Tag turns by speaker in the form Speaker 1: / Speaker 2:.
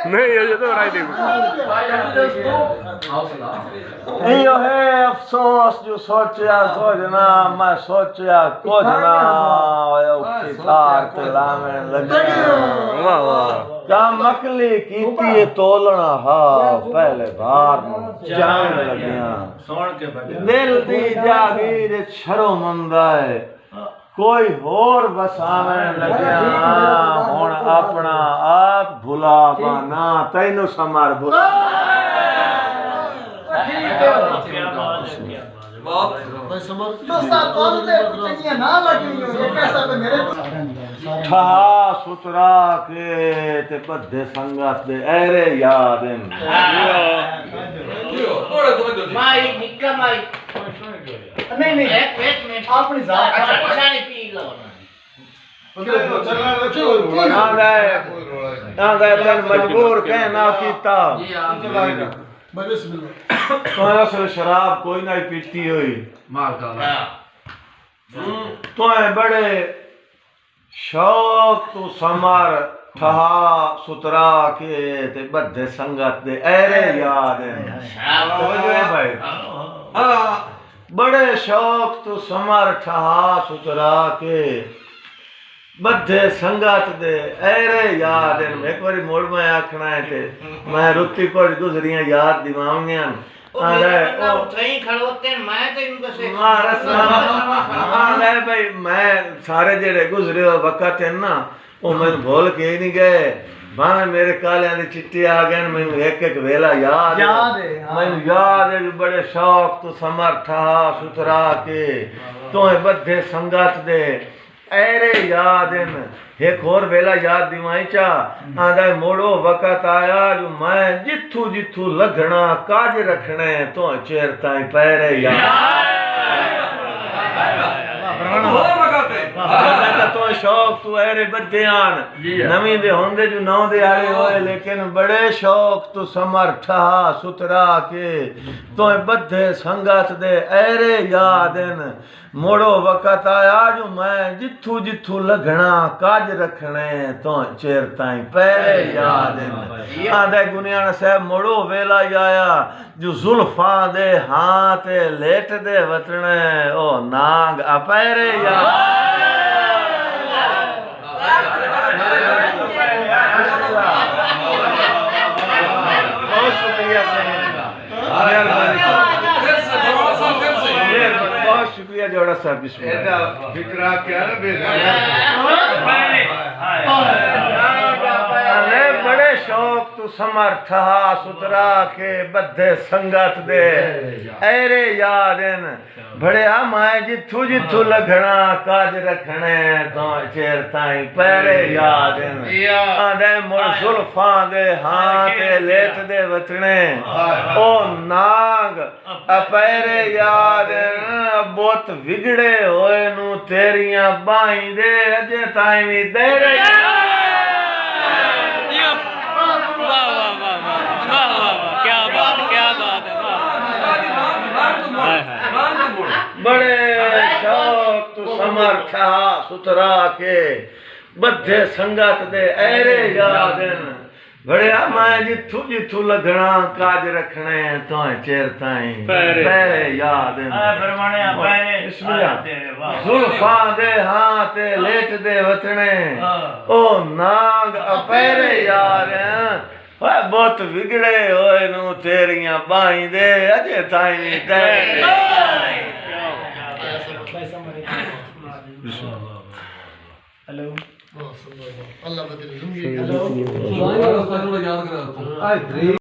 Speaker 1: नहीं ये तो राय देखो
Speaker 2: यो है अफसोस जो सोचा कुछ ना मैं सोचा कुछ ना थार ते लावे लगे
Speaker 1: वाह वाह
Speaker 2: क्या मकली कीती तोलना हा पहले भार जान लगिया दिल दी जागीर शर्मंदा है कोई होर बसावे लग्या हुण अपना आप भुला बाना तैनू समार भुला ठहा सुतरा के ते बद्धे संगत दे ऐरे याद
Speaker 3: माई निक्का माई नहीं एक मिनट अपनी जात अच्छा पानी पी लो
Speaker 2: मजबूर कहना कीता तो शराब कोई ना पीती हुई तो बड़े शौक तू समर ठहा सुतरा के ते बद्धे संगत दे ऐरे याद भाई बड़े शौक तू समर ठहा सुतरा के बद्धे संगत दे ऐरे याद एक बारी मोड़ में आखना है ते मैं रुत्ती को गुजरियां याद दिवाऊंगा भाई मैं सारे जेड़े गुजरे वक्त है ना वो मैं भूल के ही नहीं गए भावे मेरे कालियां दी चिट्ठी आ गए मैनू एक एक वेला याद है मैनू याद है बड़े शौक तो समर्था सुतरा के तो बद्धे संगत दे ऐरे याद एक और वेला याद दिवाई चा आंदा मोड़ो वक्त आया जो मैं जिथू जिथू लगना काज रखने तो चेर ताई पैरे तो शौक तू ऐरे बद्धे आन नवी दे होंदे जो नौ दे आले होए लेकिन बड़े शौक तू समर्था सुतरा के तो बद्धे संगत दे ऐरे याद मोड़ो वक्त आया जो मैं जिथू जिथू लगना काज रखने तो चेर ताई पैरे याद आंदे गुनियान साहब मोड़ो वेला आया जो जुल्फा दे हाथ लेट दे वतने ओ नाग अपैरे याद बहुत शुक्रिया बहुत शुक्रिया जोड़ा साहब बड़े शौक तू समर्था सुतरा के बद्धे संगत दे ऐरे याद बड़े मैं जिथू जिथू लगना काज रखने तो चेर ताई पैरे याद आंदे मोड़ जुल्फा दे हाथ लेट दे वतने ओ नाग अपैरे याद बहुत विगड़े होए नू तेरियां बाहीं दे अजे ताई भी दे रे बड़े शौक तू समर्था सुतरा के बद्धे संगत दे ऐरे याद बड़े मैं जिथू जिथू लगना काज रखने तो चेर ताई पैरे याद जुल्फा दे हाथ लेट दे वतने ओ नाग अपैरे यार बहुत बिगड़े होए नू तेरियां बाहीं दे अजे ताई दे हेलो अल्लाह बदले